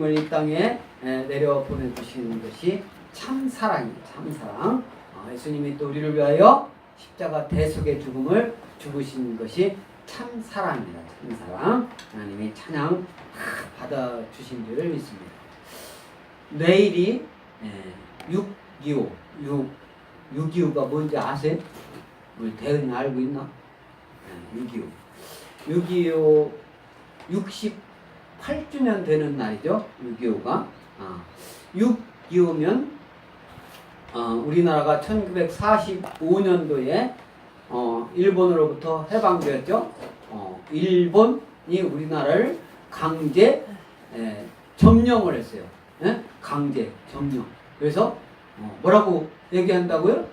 이 땅에 내려 보내주시는 것이 참 사랑이에요. 참 사랑. 예수님이 또 우리를 위하여 십자가 대속의 죽음을 죽으신 것이 참 사랑입니다. 참 사랑. 하나님이 찬양 받아주신 줄 믿습니다. 내일이 6.25. 6.25가 뭔지 아세요? 우리 대은이 알고 있나? 6.25. 68주년 되는 날이죠. 6.25가. 6.25면 우리나라가 1945년도에 일본으로부터 해방되었죠. 일본이 우리나라를 강제 점령을 했어요. 강제 점령. 그래서 뭐라고 얘기한다고요?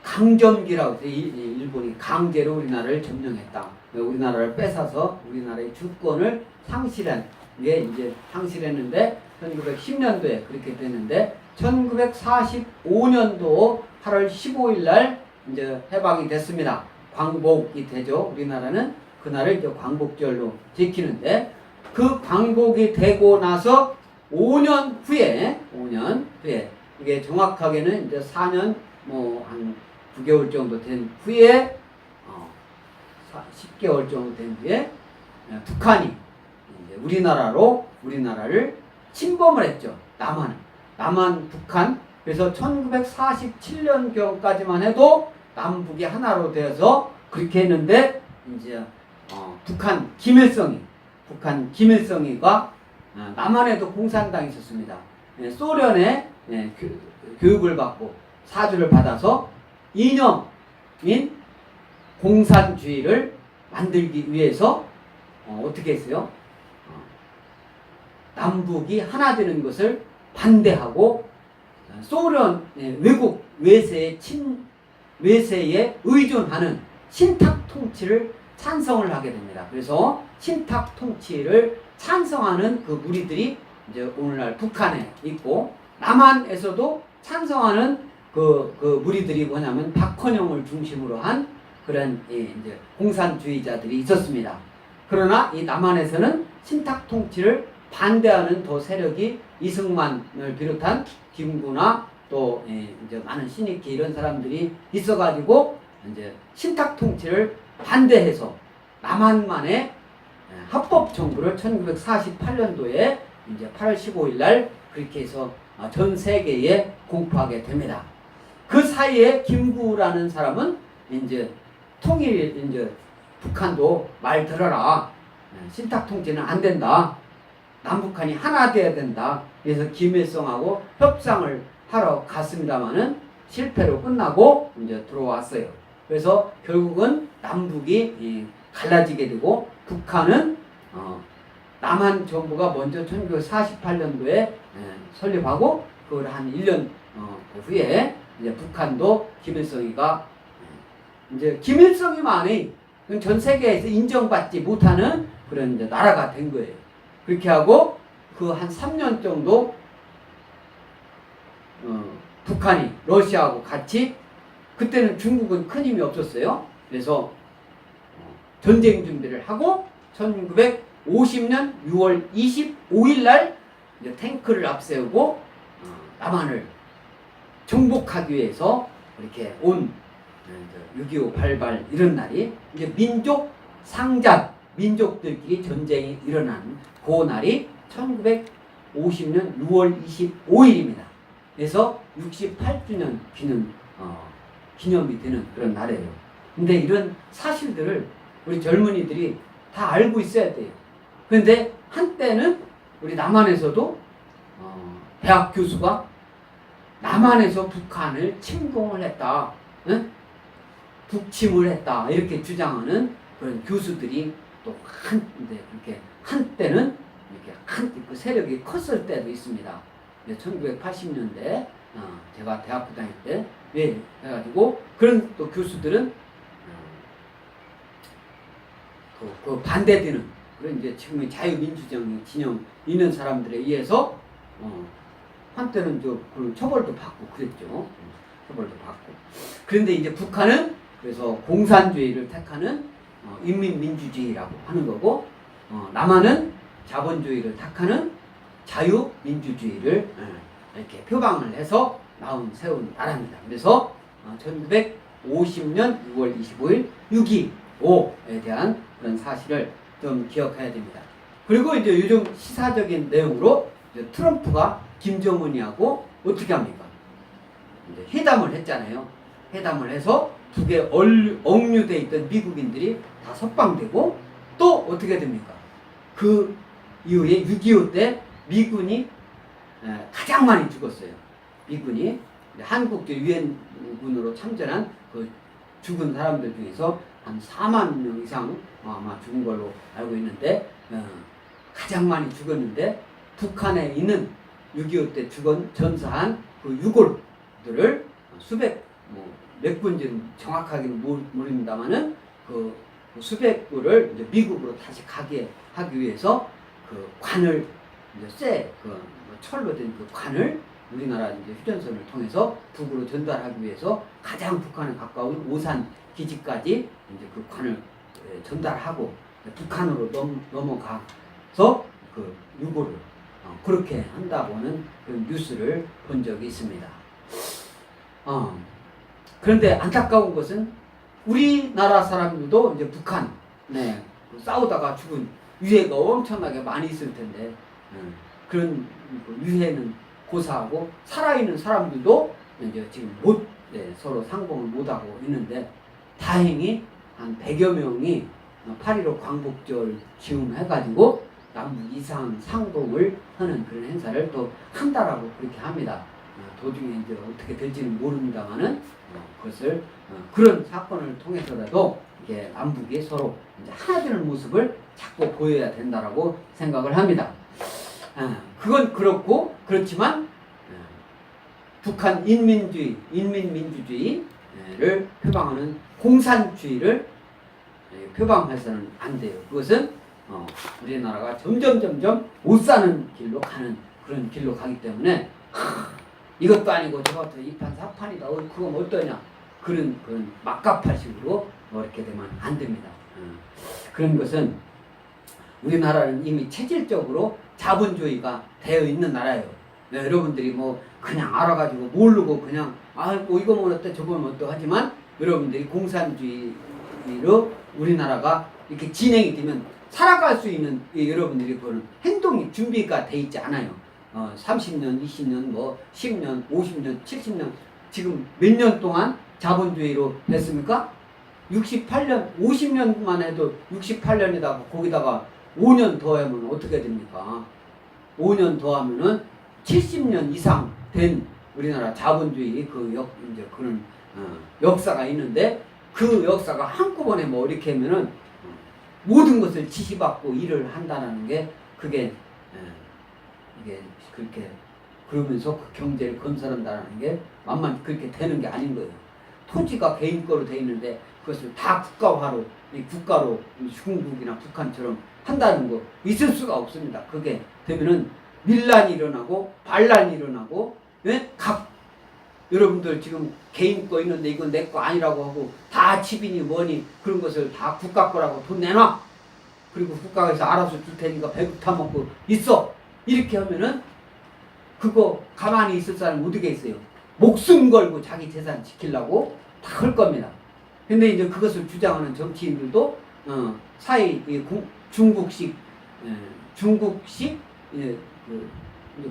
강점기라고 해서 일본이 강제로 우리나라를 점령했다. 우리나라를 뺏어서 우리나라의 주권을 상실한 게 이제 상실했는데 1910년도에 그렇게 됐는데 1945년도 8월 15일 날 이제 해방이 됐습니다. 광복이 되죠. 우리나라는 그날을 이제 광복절로 지키는데 그 광복이 되고 나서 5년 후에 이게 정확하게는 이제 4년 한 9개월 정도 된 후에 10개월 정도 된 뒤에 북한이 이제 우리나라를 침범을 했죠. 남한 북한. 그래서 1947년경까지만 해도 남북이 하나로 되어서 그렇게 했는데 이제 북한 김일성이가 남한에도 공산당이 있었습니다. 소련의 교육을 받고 사주를 받아서 이념인 공산주의를 만들기 위해서 어떻게 했어요? 남북이 하나 되는 것을 반대하고 소련 외국 외세에 의존하는 신탁 통치를 찬성을 하게 됩니다. 그래서 신탁 통치를 찬성하는 그 무리들이 이제 오늘날 북한에 있고 남한에서도 찬성하는 그 무리들이 뭐냐면 박헌영을 중심으로 한 그런 이제 공산주의자들이 있었습니다. 그러나 이 남한에서는 신탁 통치를 반대하는 더 세력이 이승만을 비롯한 김구나 또 이제 많은 신익희 이런 사람들이 있어가지고 이제 신탁 통치를 반대해서 남한만의 합법 정부를 1948년도에 이제 8월 15일 날 그렇게 해서 전 세계에 공포하게 됩니다. 그 사이에 김구라는 사람은 이제 북한도 말 들어라. 신탁 통치는 안 된다. 남북한이 하나 돼야 된다. 그래서 김일성하고 협상을 하러 갔습니다마는 실패로 끝나고 이제 들어왔어요. 그래서 결국은 남북이 갈라지게 되고 북한은 남한 정부가 먼저 1948년도에 설립하고 그걸 한 1년 후에 이제 북한도 김일성이가 이제 김일성이만이 전 세계에서 인정받지 못하는 그런 이제 나라가 된 거예요. 그렇게 하고 그 한 3년 정도 북한이 러시아하고 같이 그때는 중국은 큰 힘이 없었어요. 그래서 전쟁 준비를 하고 1950년 6월 25일 날 이제 탱크를 앞세우고 남한을 정복하기 위해서 이렇게 온 6.25 발발 이런 날이 이제 민족 상잔 민족들끼리 전쟁이 일어난 그 날이 1950년 6월 25일입니다. 그래서 68주년 기념이 되는 그런 날이에요. 근데 이런 사실들을 우리 젊은이들이 다 알고 있어야 돼요. 그런데 한때는 우리 남한에서도 대학 교수가 남한에서 북한을 침공을 했다. 북침을 했다. 이렇게 주장하는 그런 교수들이 또 그렇게 한때는 이렇게 그 세력이 컸을 때도 있습니다. 1980년대 제가 대학교 다닐 때 해가지고 그런 또 교수들은 그 반대되는 그런 이제 지금의 자유민주주의 진영 있는 사람들에 의해서 한때는 그 처벌도 받고 그랬죠. 처벌도 받고. 그런데 이제 북한은 그래서 공산주의를 택하는 인민민주주의라고 하는 거고 남한은 자본주의를 택하는 자유민주주의를 이렇게 표방을 해서 세운 나라입니다. 그래서 1950년 6월 25일 6.25에 대한 그런 사실을 좀 기억해야 됩니다. 그리고 이제 요즘 시사적인 내용으로 이제 트럼프가 김정은이하고 어떻게 합니까? 이제 회담을 했잖아요. 회담을 해서 두 개 억류돼 있던 미국인들이 다 석방되고 또 어떻게 됩니까? 그 이후에 6.25 때 미군이 가장 많이 죽었어요. 미군이 한국 유엔군으로 참전한 그 죽은 사람들 중에서 한 4만 명 이상 아마 죽은 걸로 알고 있는데 가장 많이 죽었는데 북한에 있는 6.25 때 전사한 그 유골들을 수백 몇 군지는 정확하게는 모릅니다만은 그 수백 구를 이제 미국으로 다시 가게 하기 위해서 그 관을 이제 철로 된 그 관을 우리나라 이제 휴전선을 통해서 북으로 전달하기 위해서 가장 북한에 가까운 오산 기지까지 이제 그 관을 전달하고 북한으로 넘어가서 그 유골을 그렇게 한다고는 그 뉴스를 본 적이 있습니다. 그런데 안타까운 것은 우리나라 사람들도 이제 북한 싸우다가 죽은 유해가 엄청나게 많이 있을 텐데 그런 유해는 고사하고 살아있는 사람들도 이제 지금 서로 상봉을 못하고 있는데 다행히 한 100여 명이 8.15 광복절 기움해가지고 남북 이상 상봉을 하는 그런 행사를 또 한다라고 그렇게 합니다. 도중에 이제 어떻게 될지는 모릅니다만은 그것을 그런 사건을 통해서라도 이게 남북이 서로 이제 하나 되는 모습을 자꾸 보여야 된다라고 생각을 합니다. 그건 그렇지만 북한 인민민주주의를 표방하는 공산주의를 표방해서는 안 돼요. 그것은 우리나라가 점점 못 사는 길로 가는 그런 길로 가기 때문에 이것도 아니고 저것도 이판사판이다. 그건 어떠냐? 그런 막가팔식으로 이렇게 되면 안 됩니다. 그런 것은 우리나라는 이미 체질적으로 자본주의가 되어 있는 나라예요. 여러분들이 그냥 알아가지고 모르고 그냥 이거면 어때 저거면 어때 하지만 여러분들이 공산주의로 우리나라가 이렇게 진행이 되면 살아갈 수 있는 여러분들이 그런 행동이 준비가 돼 있지 않아요. 30년, 20년, 10년, 50년, 70년 지금 몇 년 동안 자본주의로 됐습니까? 68년, 50년만 해도 68년이다 거기다가 5년 더하면 어떻게 됩니까? 5년 더하면은 70년 이상 된 우리나라 자본주의 이제 그런 역사가 있는데 그 역사가 한꺼번에 이렇게 하면은 모든 것을 지시받고 일을 한다는 게 그게 이게 그렇게 그러면서 그 경제를 건설한다는 게 만만 그렇게 되는 게 아닌 거예요. 토지가 개인 거로 돼 있는데 그것을 다 국가화로 국가로 중국이나 북한처럼 한다는 거 있을 수가 없습니다. 그게 되면은 밀란이 일어나고 반란이 일어나고 여러분들 지금 개인 거 있는데 이건 내 거 아니라고 하고 다 집이니 뭐니 그런 것을 다 국가 거라고 돈 내놔. 그리고 국가에서 알아서 줄 테니까 배급 타먹고 있어. 이렇게 하면은 그거 가만히 있을 사람이 어디게 있어요? 목숨 걸고 자기 재산 지키려고 다 할 겁니다. 근데 이제 그것을 주장하는 정치인들도 중국식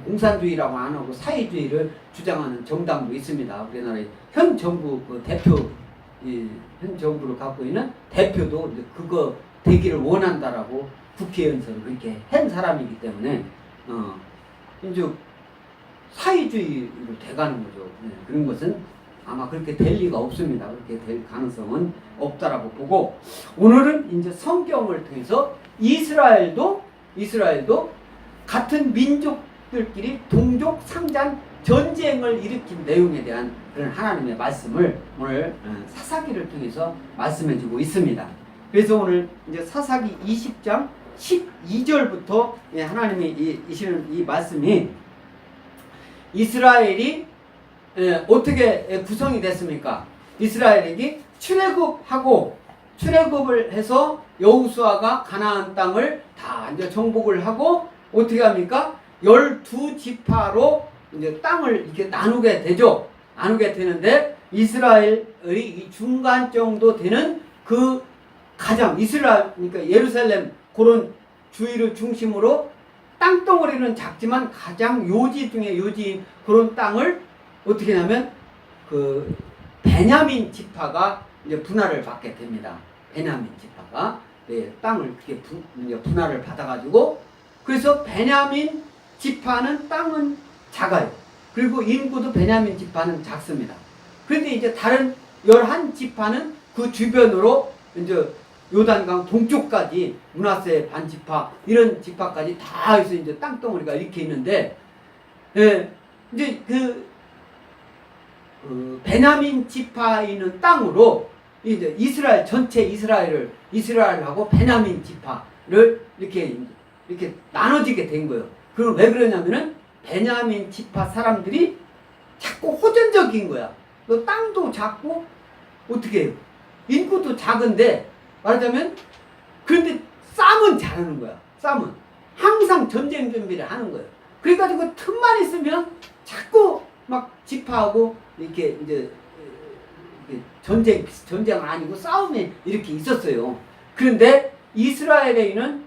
공산주의라고 안 하고 사회주의를 주장하는 정당도 있습니다. 우리나라의 현 정부 현 정부를 갖고 있는 대표도 이제 그거 되기를 원한다라고 국회의원서를 그렇게 한 사람이기 때문에 이제 사회주의로 돼가는 거죠. 그런 것은 아마 그렇게 될 리가 없습니다. 그렇게 될 가능성은 없다라고 보고 오늘은 이제 성경을 통해서 이스라엘도 같은 민족들끼리 동족 상잔 전쟁을 일으킨 내용에 대한 그런 하나님의 말씀을 오늘 사사기를 통해서 말씀해주고 있습니다. 그래서 오늘 이제 사사기 20장 12절부터 하나님이 이시는 이 말씀이 이스라엘이 어떻게 구성이 됐습니까? 이스라엘에게 출애굽을 해서 여호수아가 가나안 땅을 다 이제 정복을 하고 어떻게 합니까? 12지파로 이제 땅을 이렇게 나누게 되죠. 나누게 되는데 이스라엘의 이 중간 정도 되는 그 가장 이스라엘 그러니까 예루살렘 그런 주위를 중심으로 땅덩어리는 작지만 가장 요지 중에 요지인 그런 땅을 어떻게 하냐면 그 베냐민 지파가 이제 분할을 받게 됩니다. 베냐민 지파가 네, 땅을 그렇게 분할을 받아가지고 그래서 베냐민 지파는 땅은 작아요. 그리고 인구도 베냐민 지파는 작습니다. 그런데 이제 다른 11지파는 그 주변으로 이제 요단강 동쪽까지 므낫세 반지파 이런 지파까지 다 해서 이제 땅덩어리가 이렇게 있는데 예, 이제 그 베냐민 지파에 있는 땅으로 이제 이스라엘 전체 이스라엘하고 베냐민 지파를 이렇게 나눠지게 된 거예요. 그럼 왜 그러냐면은 베냐민 지파 사람들이 자꾸 호전적인 거야. 너 땅도 작고 어떻게 해요? 인구도 작은데 말하자면 그런데 싸움은 잘하는 거야. 싸움은 항상 전쟁 준비를 하는 거예요. 그래가지고 틈만 있으면 자꾸 막 지파하고 이렇게 이제 전쟁은 아니고 싸움이 이렇게 있었어요. 그런데 이스라엘에는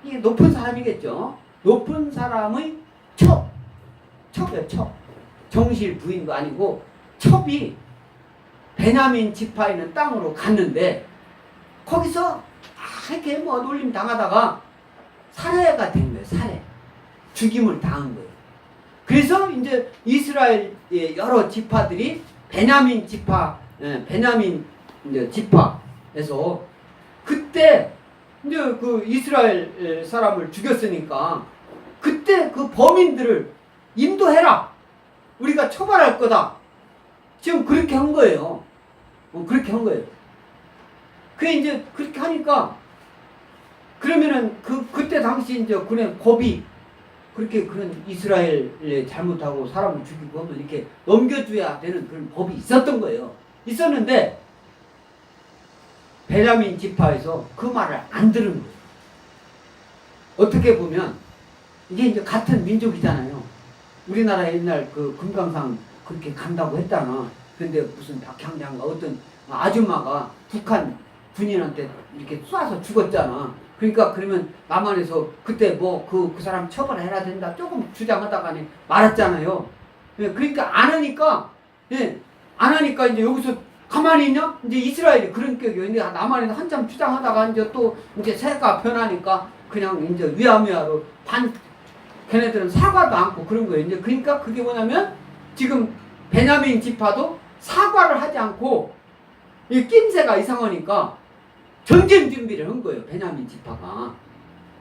이게 높은 사람이겠죠. 높은 사람의 첩이에요, 첩. 정실 부인도 아니고 첩이 베냐민 지파에 있는 땅으로 갔는데 거기서 이렇게 뭐 놀림 당하다가 살해가 된 거예요. 죽임을 당한 거예요. 그래서 이제 이스라엘의 여러 지파들이 베냐민 이제 지파에서 그때 이제 그 이스라엘 사람을 죽였으니까 그때 그 범인들을 인도해라. 우리가 처벌할 거다. 지금 그렇게 한 거예요. 그렇게 한 거예요. 그게 이제 그렇게 하니까 그러면은 그때 당시 이제 그런 법이 그렇게 그런 이스라엘에 잘못하고 사람을 죽이고 하면 이렇게 넘겨줘야 되는 그런 법이 있었던 거예요. 있었는데 베냐민 지파에서 그 말을 안 들은 거예요. 어떻게 보면 이게 이제 같은 민족이잖아요. 우리나라 옛날 그 금강산 그렇게 간다고 했잖아. 근데 무슨 박향장가 어떤 아줌마가 북한 군인한테 이렇게 쏴서 죽었잖아. 그러니까 그러면 남한에서 그때 뭐 그 사람 처벌해야 된다 조금 주장하다가 말았잖아요. 그러니까 안 하니까 이제 여기서 가만히 있냐? 이제 이스라엘이 그런 격이에요. 근데 남한에서 한참 주장하다가 이제 또 이제 세가 변하니까 그냥 이제 위아위아로 걔네들은 사과도 않고 그런 거예요. 이제 그러니까 그게 뭐냐면 지금 베냐민 지파도 사과를 하지 않고 이 낌새가 이상하니까 전쟁 준비를 한 거예요. 베냐민 지파가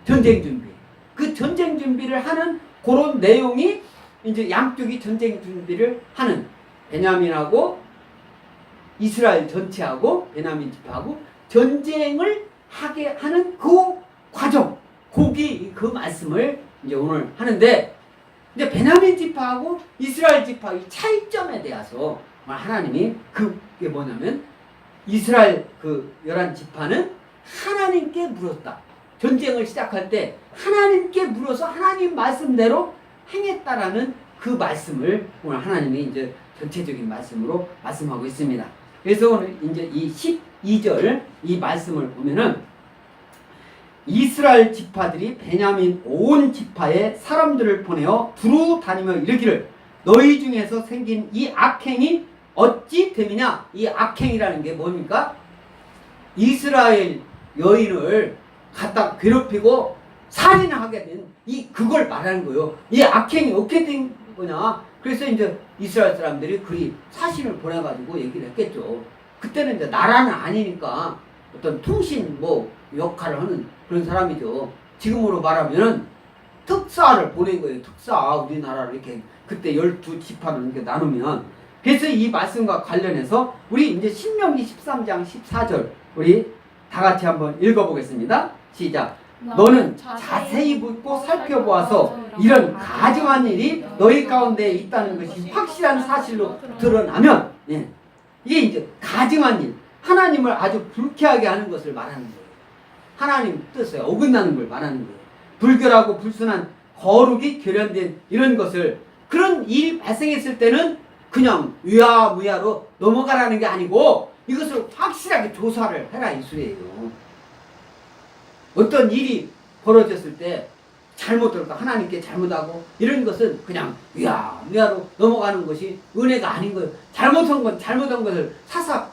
전쟁 준비. 그 전쟁 준비를 하는 그런 내용이 이제 양쪽이 전쟁 준비를 하는 베냐민하고 이스라엘 전체하고 베냐민 지파하고 전쟁을 하게 하는 그 과정, 그 말씀을 이제 오늘 하는데 이제 베냐민 지파하고 이스라엘 지파의 차이점에 대해서 하나님이 그게 뭐냐면 이스라엘 그 11지파는 하나님께 물었다. 전쟁을 시작할 때 하나님께 물어서 하나님 말씀대로 행했다라는 그 말씀을 오늘 하나님이 이제 전체적인 말씀으로 말씀하고 있습니다. 그래서 오늘 이제 이 12절 이 말씀을 보면은 이스라엘 지파들이 베냐민 온 지파에 사람들을 보내어 두루 다니며 이르기를 너희 중에서 생긴 이 악행이 어찌 됨이냐. 이 악행이라는 게 뭡니까? 이스라엘 여인을 갖다 괴롭히고 살인하게 된 그걸 말하는 거예요. 이 악행이 어떻게 된 거냐. 그래서 이제 이스라엘 사람들이 그리 사신을 보내가지고 얘기를 했겠죠. 그때는 이제 나라는 아니니까 어떤 통신 역할을 하는 그런 사람이죠. 지금으로 말하면은 특사를 보낸 거예요. 특사. 우리나라를 이렇게 그때 12지파를 이렇게 나누면. 그래서 이 말씀과 관련해서 우리 이제 신명기 13장 14절 우리 다 같이 한번 읽어보겠습니다. 시작. 너는 자세히 묻고 살펴보아서 이런 가증한 일이 너희 가운데 있다는 것이 확실한 사실로 드러나면 이게 이제 가증한 일, 하나님을 아주 불쾌하게 하는 것을 말하는 거예요. 하나님 뜻에 어긋나는 걸 말하는 거예요. 불결하고 불순한 거룩이 결연된 이런 것을, 그런 일이 발생했을 때는 그냥 위야무야로 넘어가라는 게 아니고 이것을 확실하게 조사를 해라 이 소리예요. 어떤 일이 벌어졌을 때 잘못될까, 하나님께 잘못하고 이런 것은 그냥 위야무야로 넘어가는 것이 은혜가 아닌 거예요. 잘못한 건 잘못한 것을 사사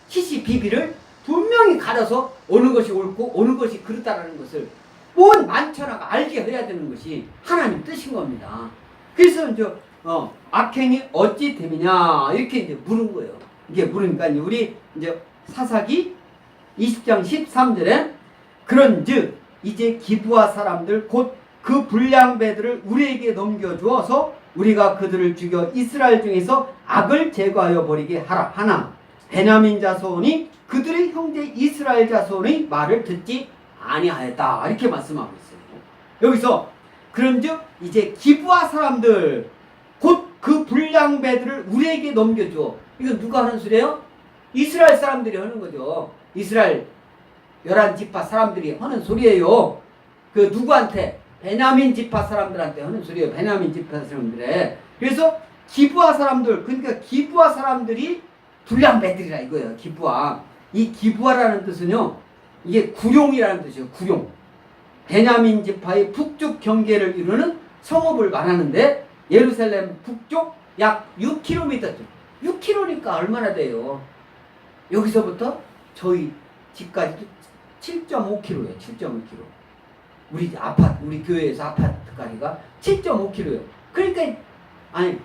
시시비비를 분명히 가려서 어느 것이 옳고 어느 것이 그렇다라는 것을 온 만천하가 알게 해야 되는 것이 하나님 뜻인 겁니다. 그래서 이제 악행이 어찌 됨이냐 이렇게 이제 물은 거예요. 이게 물으니까 우리 이제 사사기 20장 13절에 그런즉 이제 기브아 사람들 곧 그 불량배들을 우리에게 넘겨주어서 우리가 그들을 죽여 이스라엘 중에서 악을 제거하여 버리게 하라 하나 베냐민 자손이 그들의 형제 이스라엘 자손의 말을 듣지 아니하였다 이렇게 말씀하고 있어요. 여기서 그런즉 이제 기브아 사람들 곧 그 불량배들을 우리에게 넘겨줘. 이건 누가 하는 소리예요? 이스라엘 사람들이 하는 거죠. 이스라엘 11지파 사람들이 하는 소리예요. 그 누구한테? 베냐민 지파 사람들한테 하는 소리예요. 베냐민 지파 사람들에. 그래서 기브아 사람들, 그러니까 기브아 사람들이 불량배들이라 이거예요. 기브아. 이 기브아라는 뜻은요, 이게 구룡이라는 뜻이에요. 구룡. 베냐민 지파의 북쪽 경계를 이루는 성읍을 말하는데 예루살렘 북쪽 약 6km. 6km니까 얼마나 돼요? 여기서부터 저희 집까지도 7.5km예요. 7.5km. 우리 아파트, 우리 교회에서 아파트까지가 7.5km예요. 그러니까 아니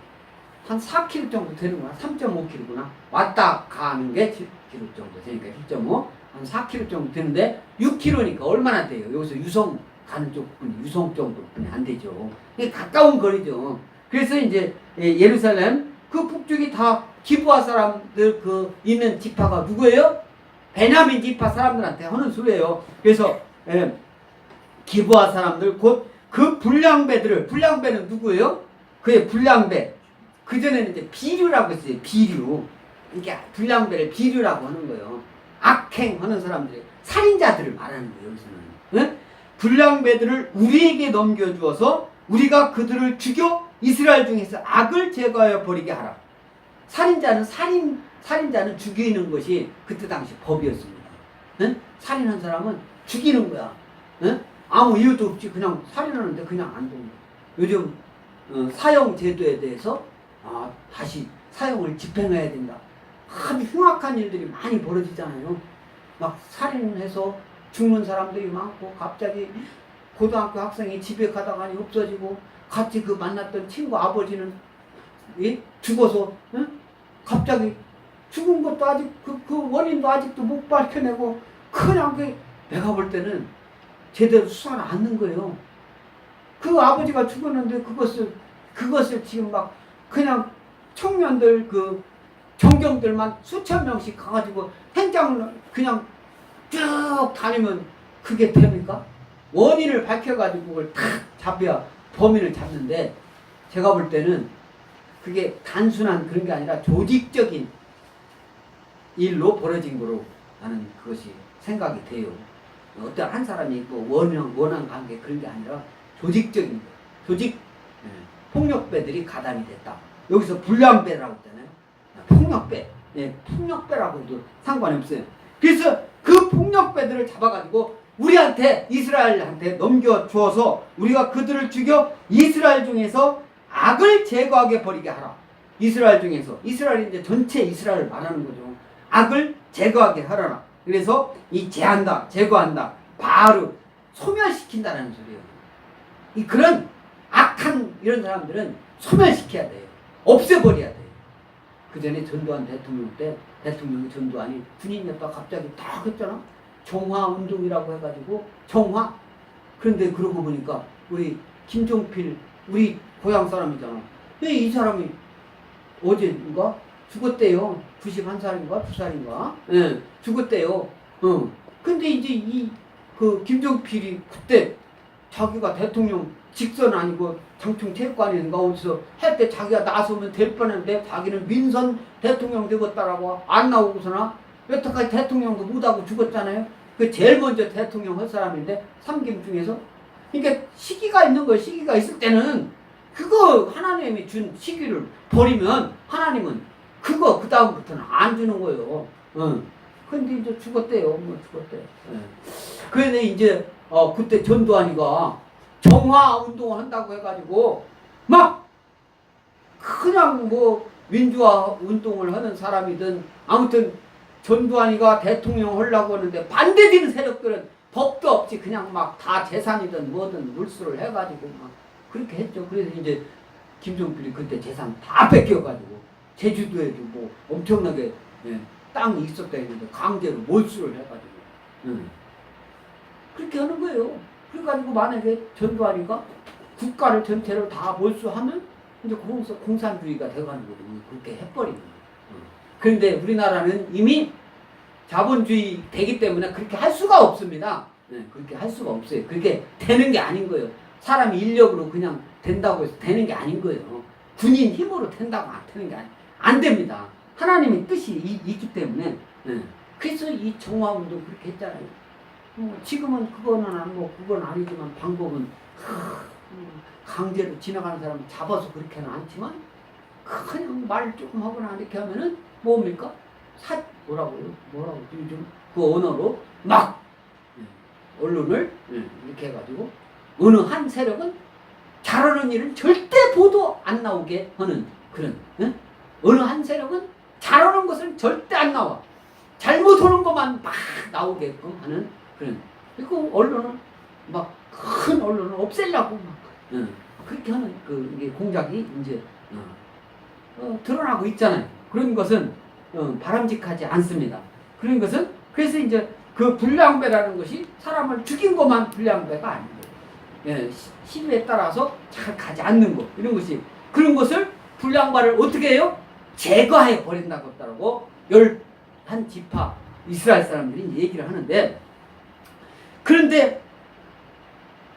한 4km 정도 되는구나. 3.5km구나. 왔다 가는 게 7km 정도 되니까 1.5, 한 4km 정도 되는데 6km니까 얼마나 돼요? 여기서 유성 가는 쪽뿐이 유성 정도뿐이 안 되죠. 이게 가까운 거리죠. 그래서 이제 예루살렘 그 북쪽이 다 기브아 사람들 그 있는 지파가 누구예요? 베냐민 지파 사람들한테 하는 소리예요. 그래서 기브아 사람들 곧 그 불량배들을, 불량배는 누구예요? 그의 불량배. 그전에는 이제 비류라고 했어요. 비류. 이게 불량배를 비류라고 하는 거예요. 악행하는 사람들, 살인자들을 말하는 거예요. 여기서는. 응? 불량배들을 우리에게 넘겨주어서 우리가 그들을 죽여 이스라엘 중에서 악을 제거하여 버리게 하라. 살인자는 죽이는 것이 그때 당시 법이었습니다. 응? 살인한 사람은 죽이는 거야. 응? 아무 이유도 없이 그냥 살인하는데 그냥 안 됩니다. 요즘 사형 제도에 대해서 다시 사형을 집행해야 된다. 아주 흉악한 일들이 많이 벌어지잖아요. 막 살인해서 죽는 사람들이 많고, 갑자기 고등학교 학생이 집에 가다가니 없어지고, 같이 그 만났던 친구 아버지는 죽어서 갑자기 죽은 것도 아직 그 원인도 아직도 못 밝혀내고, 그냥 내가 볼 때는 제대로 수사를 안 하는 거예요. 그 아버지가 죽었는데 그것을 지금 막 그냥 청년들 그 정경들만 수천 명씩 가가지고 현장 그냥 쭉 다니면 그게 됩니까? 원인을 밝혀가지고 그걸 탁 잡아야 범인을 잡는데, 제가 볼 때는 그게 단순한 그런 게 아니라 조직적인 일로 벌어진 거로 나는 그것이 생각이 돼요. 어떤 한 사람이 뭐 원한 관계 그런 게 아니라 조직적인 거. 조직 폭력배들이 가담이 됐다. 여기서 불량배라고 했잖아요. 폭력배. 폭력배라고 해도 상관이 없어요. 그래서 그 폭력배들을 잡아가지고 우리한테, 이스라엘한테 넘겨주어서 우리가 그들을 죽여 이스라엘 중에서 악을 제거하게 버리게 하라. 이스라엘 중에서. 이스라엘이 이제 전체 이스라엘을 말하는 거죠. 악을 제거하게 하라. 그래서 이 제한다, 제거한다, 바로 소멸시킨다는 소리예요. 이 그런 악한 이런 사람들은 소멸시켜야 돼요. 없애버려야 돼요. 그 전에 전두환 대통령 때 대통령이 전두환이 군인 냈다 갑자기 딱 했잖아. 정화운동이라고 해가지고 정화. 그런데 그러고 보니까 우리 김종필 우리 고향 사람이잖아. 근데 이 사람이 어제인가 죽었대요. 91살인가 2살인가. 예, 죽었대요. 근데 이제 그 김종필이 그때 자기가 대통령 직선 아니고 장충 체육관인가 어디서 할 때 자기가 나서면 될 뻔했는데 자기는 민선 대통령 되겠다라고 안 나오고서나 여태까지 대통령도 못하고 죽었잖아요. 그 제일 먼저 대통령 할 사람인데 3김 중에서 그러니까 시기가 있는 거예요. 시기가 있을 때는 그거 하나님이 준 시기를 버리면 하나님은 그거 그 다음부터는 안 주는 거예요. 근데 이제 죽었대요. 뭐 죽었대. 그런데 이제 그때 전두환이가 정화 운동을 한다고 해가지고 막 그냥 뭐 민주화 운동을 하는 사람이든 아무튼 전두환이가 대통령 하려고 하는데 반대되는 세력들은 법도 없이 그냥 막 다 재산이든 뭐든 물수를 해가지고 막 그렇게 했죠. 그래서 이제 김종필이 그때 재산 다 뺏겨가지고 제주도에도 뭐 엄청나게 땅이 있었다 했는데 강제로 몰수를 해가지고 그렇게 하는 거예요. 그래가지고 만약에 전두환이가 국가를 전체로 다 몰수하면 이제 공산주의가 돼가는 거거든요. 그렇게 해버리는 거예요. 그런데 우리나라는 이미 자본주의 되기 때문에 그렇게 할 수가 없습니다. 그렇게 할 수가 없어요. 그게 되는 게 아닌 거예요. 사람이 인력으로 그냥 된다고 해서 되는 게 아닌 거예요. 군인 힘으로 된다고 안 되는 게 안 됩니다. 하나님의 뜻이 있기 때문에. 그래서 이 정화운동 그렇게 했잖아요. 지금은 그건 아니지만 방법은 강제로 지나가는 사람을 잡아서 그렇게는 않지만 그냥 말 조금 하거나 이렇게 하면은 뭡니까? 뭐라고요? 요즘 그 언어로 막 언론을 이렇게 해가지고 어느 한 세력은 잘하는 일은 절대 보도 안 나오게 하는 그런 어느 한 세력은 잘하는 것은 절대 안 나와. 잘못하는 것만 막 나오게끔 하는 그런. 그리고 언론은 막 큰 언론을 없애려고 막 그렇게 하는 이게 공작이 이제 드러나고 있잖아요. 그런 것은 바람직하지 않습니다. 그런 것은 그래서 이제 그 불량배라는 것이 사람을 죽인 것만 불량배가 아니에요. 시비에 따라서 잘 가지 않는 것 이런 것이 그런 것을 불량배를 어떻게 해요? 제거해 버린다고 했다고 11지파 이스라엘 사람들이 얘기를 하는데 그런데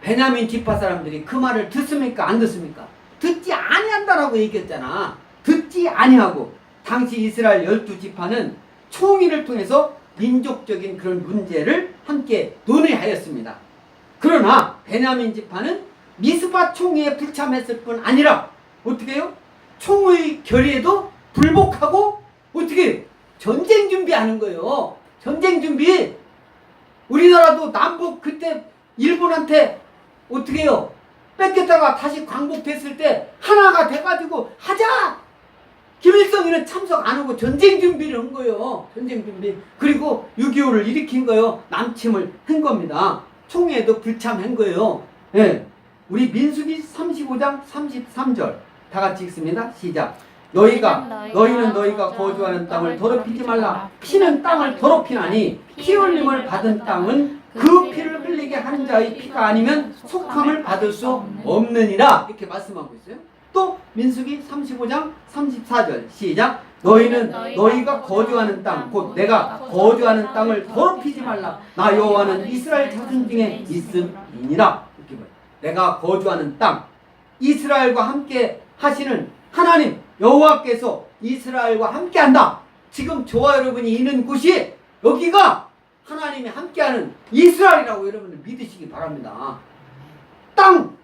베냐민 지파 사람들이 그 말을 듣습니까? 안 듣습니까? 듣지 아니한다라고 얘기했잖아. 듣지 아니하고 당시 이스라엘 12지파는 총의를 통해서 민족적인 그런 문제를 함께 논의하였습니다. 그러나 베냐민 지파는 미스바 총회에 불참했을 뿐 아니라 어떻게 해요? 총의 결의에도 불복하고 어떻게 전쟁 준비하는 거예요. 전쟁 준비. 우리나라도 남북 그때 일본한테 어떻게 해요? 뺏겼다가 다시 광복됐을 때 하나가 돼가지고 하자! 김일성이는 참석 안 하고 전쟁 준비를 한 거예요. 전쟁 준비. 그리고 6.25를 일으킨 거예요. 남침을 한 겁니다. 총회에도 불참한 거예요. 우리 민수기 35장 33절 다 같이 읽습니다. 시작. 너희는 너희가 거주하는 땅을 더럽히지 말라. 피는 땅을 더럽히나니 피 흘림을 받은 땅은 그 피를 흘리게 한 자의 피가 아니면 속함을 받을 수 없느니라. 이렇게 말씀하고 있어요. 또 민수기 35장 34절 시작. 너희는 너희가 거주하는 땅 곧 내가 거주하는 땅을 더럽히지 말라. 나 여호와는 이스라엘 자손 중에 있음이니라. 이렇게 봐요. 내가 거주하는 땅 이스라엘과 함께 하시는 하나님 여호와께서 이스라엘과 함께한다. 지금 저와 여러분이 있는 곳이 여기가 하나님이 함께하는 이스라엘이라고 여러분들 믿으시기 바랍니다. 땅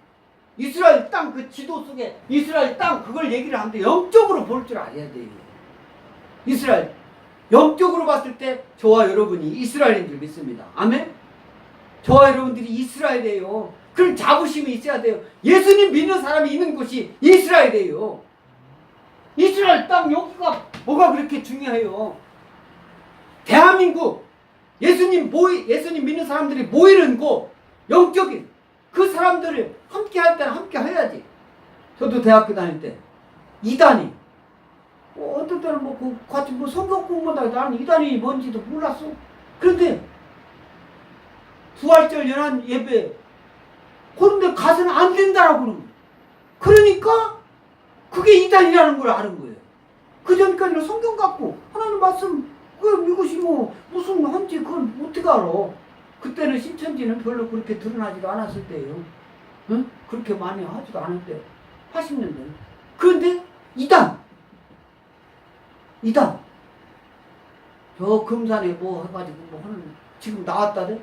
이스라엘 땅 그 지도 속에 이스라엘 땅 그걸 얘기를 하는데 영적으로 볼 줄 알아야 돼요. 이스라엘 영적으로 봤을 때 저와 여러분이 이스라엘인 줄 믿습니다. 아멘. 저와 여러분들이 이스라엘이에요. 그런 자부심이 있어야 돼요. 예수님 믿는 사람이 있는 곳이 이스라엘이에요. 이스라엘 땅 여기가 뭐가 그렇게 중요해요. 대한민국 예수님 믿는 사람들이 모이는 곳 영적인 그 사람들을 함께 할 때는 함께 해야지. 저도 대학교 다닐 때 이단이 어떤 때는 같이 성경 공부하다 나는 이단이 뭔지도 몰랐어. 그런데 부활절 연한 예배 그런데 가서는 안 된다라고 그러는 거예요. 그러니까 그게 이단이라는 걸 아는 거예요. 그 전까지는 성경 갖고 하나님 말씀 이것이 무슨 한지 그걸 어떻게 알아. 그때는 신천지는 별로 그렇게 드러나지도 않았을 때예요. 응? 그렇게 많이 하지도 않을 때 80년대. 그런데 이단 저 금산에 해가지고 하는 지금 나왔다대.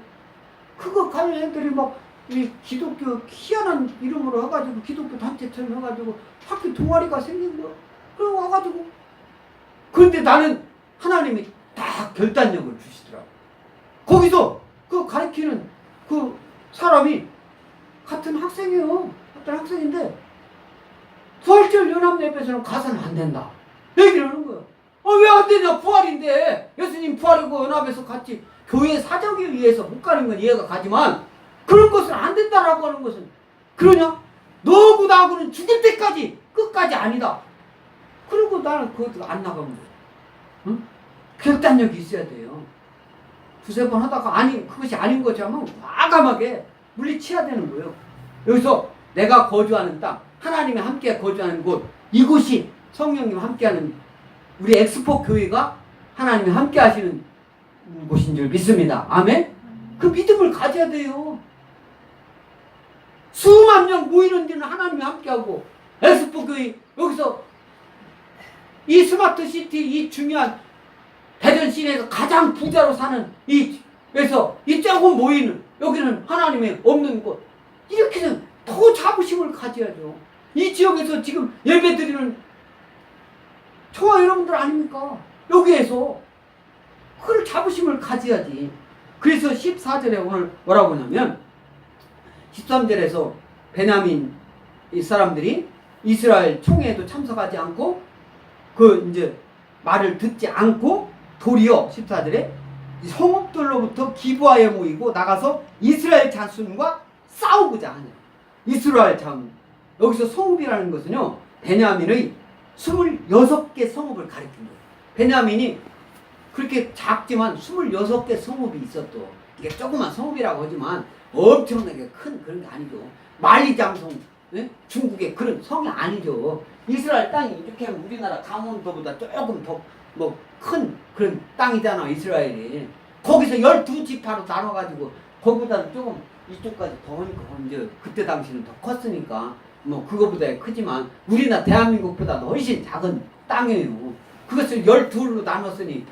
그거 가는 애들이 막 이 기독교 희한한 이름으로 해가지고 기독교 단체처럼 해가지고 학교 동아리가 생긴 거야. 그리고 와가지고 그런데 나는 하나님이 딱 결단력을 주시더라고. 거기서 그 가르치는 그 사람이 같은 학생이에요. 같은 학생인데 부활절 연합예배에서는 가서는 안 된다 얘기를 하는 거예요. 왜 안 되냐? 부활인데 예수님 부활이고 연합에서 같이 교회 사정에 위해서 못 가는 건 이해가 가지만 그런 것은 안 된다라고 하는 것은 그러냐? 너하고 나하고는 죽을 때까지 끝까지 아니다. 그리고 나는 그것도 안 나가는 거예요. 응? 결단력이 있어야 돼요. 두세 번 하다가 아니 그것이 아닌 거지 하면 과감하게 물리쳐야 되는 거예요. 여기서 내가 거주하는 땅, 하나님이 함께 거주하는 곳, 이곳이 성령님 함께하는 우리 엑스포 교회가 하나님이 함께 하시는 곳인 줄 믿습니다. 아멘? 그 믿음을 가져야 돼요. 수만 명 모이는 데는 하나님이 함께하고 엑스포 교회 여기서 이 스마트 시티 이 중요한 대전 시내에서 가장 부자로 사는 그래서 이 조금 모이는 여기는 하나님이 없는 곳 이렇게는 더 자부심을 가져야죠. 이 지역에서 지금 예배드리는 저와 여러분들 아닙니까? 여기에서 그걸 자부심을 가져야지. 그래서 14절에 오늘 뭐라고 하냐면 13절에서 베냐민 이 사람들이 이스라엘 총회에도 참석하지 않고 그 이제 말을 듣지 않고 도리어 14절에 성읍들로부터 기브아에 모이고 나가서 이스라엘 자손과 싸우고자 하냐. 이스라엘 자손 여기서 성읍이라는 것은요 베냐민의 26개 성읍을 가리킨 거예요. 베냐민이 그렇게 작지만 26개 성읍이 있었도 이게 조그만 성읍이라고 하지만 엄청나게 큰 그런 게 아니죠. 만리장성 중국의 그런 성이 아니죠. 이스라엘 땅이 이렇게 하면 우리나라 강원도보다 조금 더 뭐 큰 그런 땅이잖아 이스라엘이. 거기서 12지파로 나눠가지고 거기보다는 조금 이쪽까지 더 오니까 이제 그때 당시는 더 컸으니까 뭐 그거보다 크지만 우리나라 대한민국보다도 훨씬 작은 땅이에요. 그것을 12로 나눴으니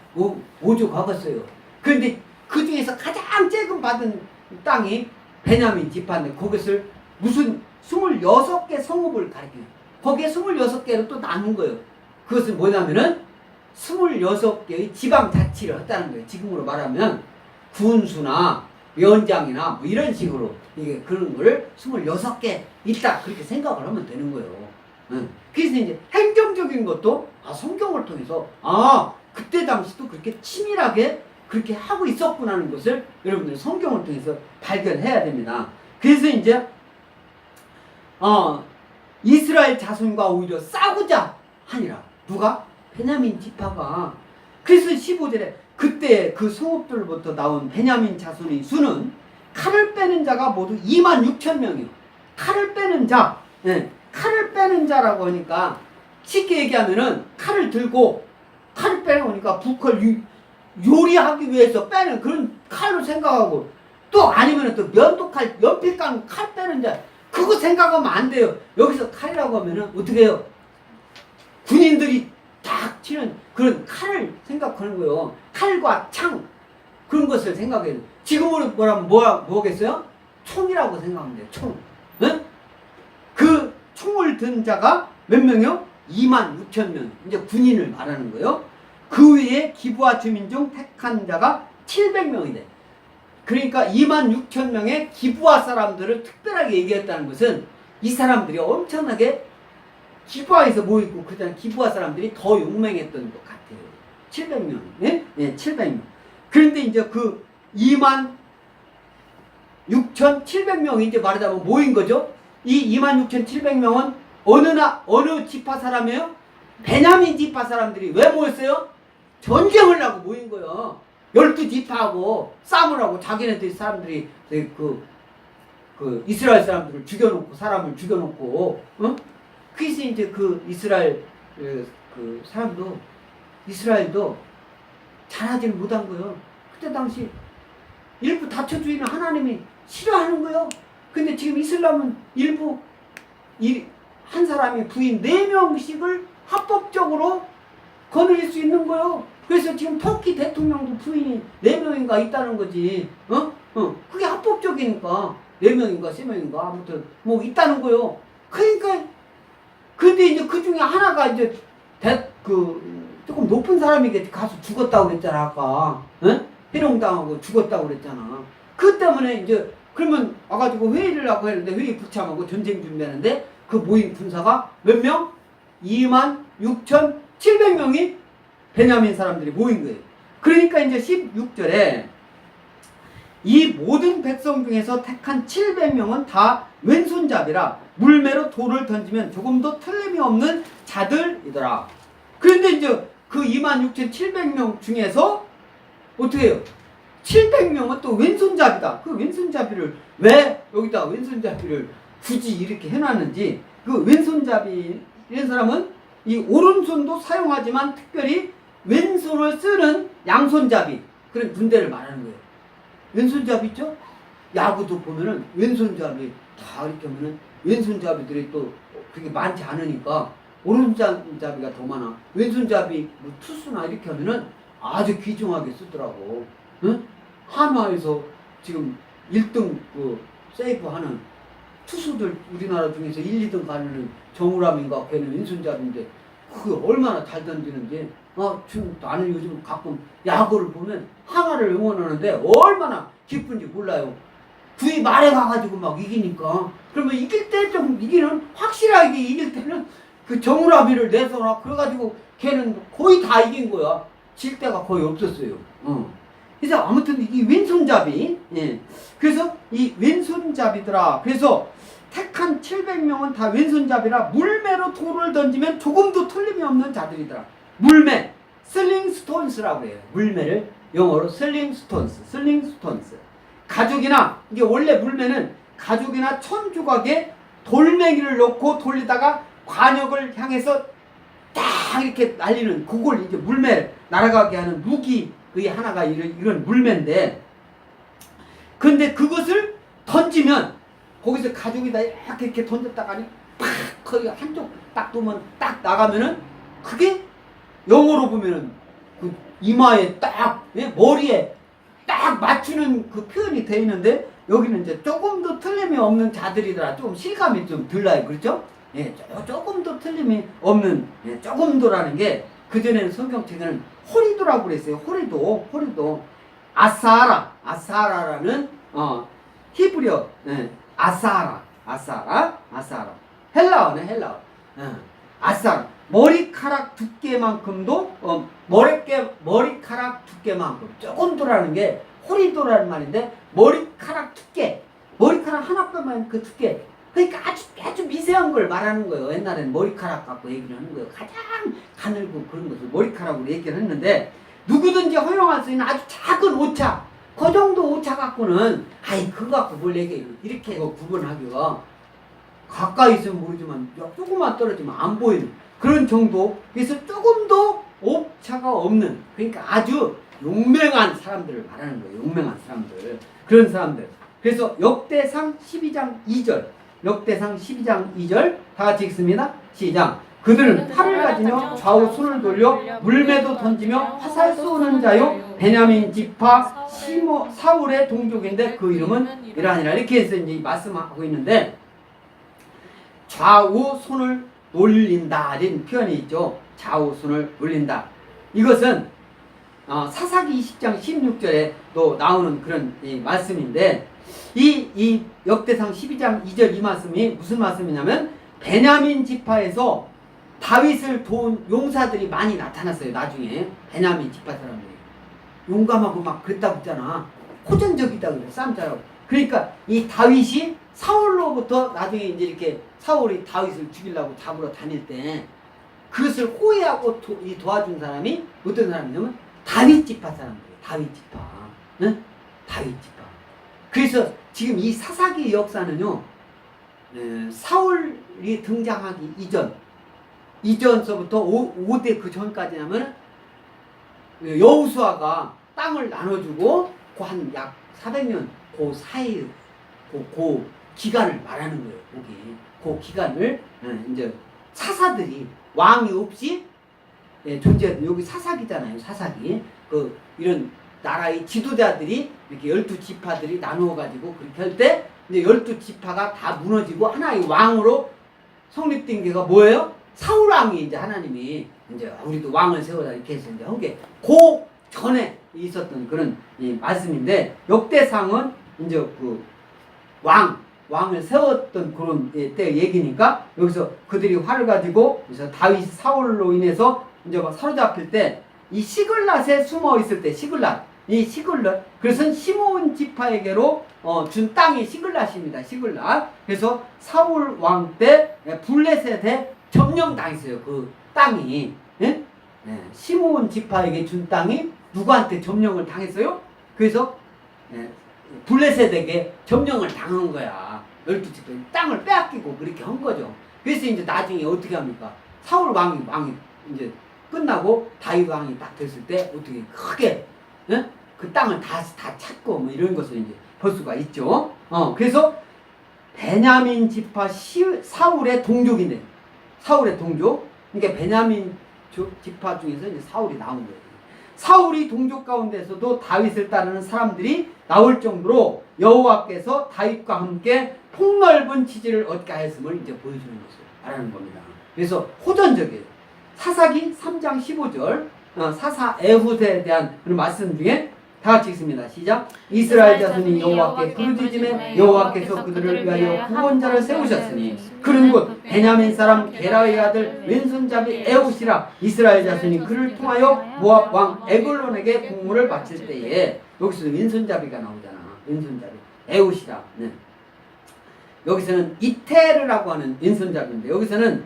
오죽하겠어요. 그런데 그 중에서 가장 쬐금 받은 땅이 베냐민 지파인데 그것을 무슨 26개 성읍을 가리켜요. 거기에 26개로 또 나눈 거예요. 그것은 뭐냐면은 26개의 지방자치를 했다는 거예요. 지금으로 말하면 군수나 위원장이나 뭐 이런 식으로 이게 그런 거를 26개 있다 그렇게 생각을 하면 되는 거예요. 그래서 이제 행정적인 것도 성경을 통해서 그때 당시도 그렇게 치밀하게 그렇게 하고 있었구나는 것을 여러분들 성경을 통해서 발견해야 됩니다. 그래서 이제 이스라엘 자손과 오히려 싸우자 하니라. 누가? 베냐민 지파가. 그래서 15절에 그때 그 성읍들로부터 나온 베냐민 자손의 수는 칼을 빼는 자가 모두 26,000명이요. 칼을 빼는 자, 칼을 빼는 자라고 하니까 쉽게 얘기하면은 칼을 들고 칼을 빼놓으니까 북을 요리하기 위해서 빼는 그런 칼로 생각하고 또 아니면은 또 면도칼, 연필감 칼 빼는 자 그거 생각하면 안 돼요. 여기서 칼이라고 하면은 어떻게 해요? 군인들이 딱 치는 그런 칼을 생각하는 거예요. 칼과 창 그런 것을 생각해요. 지금으로 뭐라면 뭐겠어요? 총이라고 생각하면 돼요. 총. 응? 그 총을 든 자가 몇 명이요? 26,000명. 이제 군인을 말하는 거예요. 그 위에 기브아 주민 중 택한 자가 700명이 돼. 그러니까 26,000명의 기브아 사람들을 특별하게 얘기했다는 것은 이 사람들이 엄청나게 기브아에서 모이고 그다음 기브아 사람들이 더 용맹했던 것 같아요. 700명. 예? 예, 700명. 그런데 이제 그 26,700명이 이제 말하자면 모인 거죠. 이 26,700명은 어느 지파 사람이에요? 베냐민 지파 사람들이 왜 모였어요? 전쟁을 하고 모인 거예요. 12지파하고 싸움을 하고 자기네들 사람들이 그 이스라엘 사람들을 죽여놓고 사람을 죽여놓고 그래서 이제 그 이스라엘 그 사람도 이스라엘도 잘하지는 못한 거예요. 그때 당시 일부 다처주의는 하나님이 싫어하는 거예요. 근데 지금 이슬람은 일부 한 사람이 부인 4명씩을 합법적으로 거느릴 수 있는 거예요. 그래서 지금 터키 대통령도 부인이 4명인가 있다는 거지. 그게 합법적이니까. 4명인가 3명인가 아무튼 뭐 있다는 거요. 그러니까 근데 이제 그 중에 하나가 이제 조금 높은 사람이 가서 죽었다고 그랬잖아 아까. 응? 해롱당하고 죽었다고 그랬잖아. 그 때문에 이제 그러면 와가지고 회의를 하고 했는데 회의 불참하고 전쟁 준비하는데 그 모인 군사가 몇 명? 26,700명이 베냐민 사람들이 모인 거예요. 그러니까 이제 16절에 이 모든 백성 중에서 택한 700명은 다 왼손잡이라 물매로 돌을 던지면 조금도 틀림이 없는 자들이더라. 그런데 이제 그 26,700명 중에서 어떻게 해요? 700명은 또 왼손잡이다. 그 왼손잡이를 왜 여기다 왼손잡이를 굳이 이렇게 해놨는지, 그 왼손잡이 이런 사람은 이 오른손도 사용하지만 특별히 왼손을 쓰는 양손잡이, 그런 군대를 말하는 거예요. 왼손잡이 있죠? 야구도 보면은 왼손잡이 다 이렇게 하면은 왼손잡이들이 또 그게 많지 않으니까 오른손잡이가 더 많아. 왼손잡이 뭐 투수나 이렇게 하면은 아주 귀중하게 쓰더라고. 응? 한화에서 지금 1등 그 세이브 하는 투수들 우리나라 중에서 1, 2등 가는 정우람인가 걔는 왼손잡이인데 그게 얼마나 잘 던지는지. 지금 나는 요즘 가끔 야구를 보면 한화를 응원하는데 얼마나 기쁜지 몰라요. 구위 말에 가가지고 막 이기니까. 그러면 이길 때 좀 이기는, 확실하게 이길 때는 그 정우라비를 내서나 그래가지고 걔는 거의 다 이긴 거야. 질 때가 거의 없었어요. 그래서 아무튼 이 왼손잡이, 예. 그래서 이 왼손잡이더라. 그래서 택한 700명은 다 왼손잡이라 물매로 돌을 던지면 조금도 틀림이 없는 자들이더라. 물매, 슬링 스톤스라고 해요. 물매를 영어로 슬링 스톤스, 슬링 스톤스. 가죽이나, 이게 원래 물매는 가죽이나 천조각에 돌멩이를 넣고 돌리다가 관역을 향해서 딱 이렇게 날리는, 그걸 이제 물매 날아가게 하는 무기의 하나가 이런 물매인데, 근데 그것을 던지면 거기서 가죽이다 이렇게 던졌다가니 팍 거기 한쪽 딱 두면 딱 나가면은 그게 영어로 보면은 그 이마에 딱, 예? 머리에 딱 맞추는 그 표현이 돼 있는데, 여기는 이제 조금도 틀림이 없는 자들이더라. 좀 실감이 좀 덜 나요. 그렇죠? 예, 조금도 틀림이 없는, 예, 조금도라는 게 그전에는 성경책에는 호리도라고 그랬어요. 호리도. 아사라라는 히브리어, 예, 아사라. 헬라어네, 헬라어. 아사라. 머리카락 두께만큼도, 머리카락 두께만큼. 조금도라는 게 호리도라는 말인데, 머리카락 두께. 머리카락 하나뿐만 그 두께. 그러니까 아주 미세한 걸 말하는 거예요. 옛날에는 머리카락 갖고 얘기를 하는 거예요. 가장 가늘고 그런 것을 머리카락으로 얘기를 했는데, 누구든지 허용할 수 있는 아주 작은 오차, 그 정도 오차 갖고는, 그거 갖고 뭘 얘기해요. 이렇게 구분하기가 가까이 있으면 모르지만 조금만 떨어지면 안 보이는 그런 정도. 그래서 조금도 오차가 없는, 그러니까 아주 용맹한 사람들을 말하는 거예요. 용맹한 사람들, 그런 사람들. 그래서 역대상 12장 2절, 역대상 12장 2절 다 같이 읽습니다. 시작. 그들은 팔을 가지며 좌우 손을 돌려 물매도 던지며 화살 쏘는 자요 베냐민 지파 사울의 동족인데 그 이름은 이라니라. 이렇게 해서 이제 말씀하고 있는데, 좌우 손을 놀린다는 표현이 있죠. 좌우 손을 놀린다. 이것은 사사기 20장 16절에 또 나오는 그런 말씀인데, 이 역대상 12장 2절 이 말씀이 무슨 말씀이냐면, 베냐민 지파에서 다윗을 도운 용사들이 많이 나타났어요. 나중에 베냐민 지파 사람들이 용감하고 막 그랬다고 했잖아. 호전적이다 그래, 싸움 잘하고. 그러니까 이 다윗이 사울로부터 나중에 이제 이렇게 사울이 다윗을 죽이려고 잡으러 다닐 때 그것을 호위하고 도와준 사람이 어떤 사람이냐면 다윗 지파 사람들이에요. 다윗 지파. 응? 다윗 지파. 그래서 지금 이 사사기 역사는요, 사울이 등장하기 이전서부터 5대 그 전까지 하면 여호수아가 땅을 나눠주고 그 한 약 400년 그 사이 그 기간을 말하는 거예요. 거기 그 기간을 이제 사사들이 왕이 없이 존재하는, 여기 사사기잖아요. 사사기. 이런 나라의 지도자들이 이렇게 12지파들이 나누어 가지고 그렇게 할 때 이제 12지파가 다 무너지고 하나의 왕으로 성립된 게가 뭐예요? 사울 왕이 이제 하나님이 이제 우리도 왕을 세우자 이렇게 해서 이제 한 게 그 전에 있었던 그런 이 말씀인데, 역대상은 이제 그 왕을 세웠던 그런 때 얘기니까, 여기서 그들이 활을 가지고 그래서 다윗이 사울로 인해서 이제 막 사로잡힐 때 이 시글랏에 숨어 있을 때 이 시글랏, 그래서 시므온 지파에게로 준 땅이 시글랏입니다. 시글랏. 그래서 사울 왕 때 블레셋에 점령당했어요. 그 땅이. 예? 시므온 지파에게 준 땅이 누구한테 점령을 당했어요? 그래서 블레셋에게 점령을 당한 거야. 12지파 땅을 빼앗기고 그렇게 한 거죠. 그래서 이제 나중에 어떻게 합니까? 사울 왕이 이제 끝나고 다윗 왕이 딱 됐을 때 어떻게 크게 그 땅을 다 찾고 뭐 이런 것을 이제 볼 수가 있죠. 그래서 베냐민 지파 사울의 동족인데, 사울의 동족. 그러니까 베냐민 지파 중에서 이제 사울이 나온 거예요. 사울이 동족 가운데서도 다윗을 따르는 사람들이 나올 정도로 여호와께서 다윗과 함께 폭넓은 지지를 얻게 하였음을 이제 보여주는 것을 말하는 겁니다. 그래서 호전적이에요. 사사기 3장 15절 사사 에훗에 대한 그런 말씀 중에 다 같이 읽습니다. 시작. 이스라엘 자손이 여호와께 부르짖음에 여호와께서 그들을 위하여 구원자를 세우셨으니 그는 곧 베냐민 사람 게라의 아들 왼손잡이 에훗이라. 이스라엘 자손이 그를 통하여 모압 왕 에글론에게 공물을 바칠 때에, 여기서 왼손잡이가 나오잖아. 왼손잡이 에훗이라. 네. 여기서는 이테르라고 하는 왼손잡이인데, 여기서는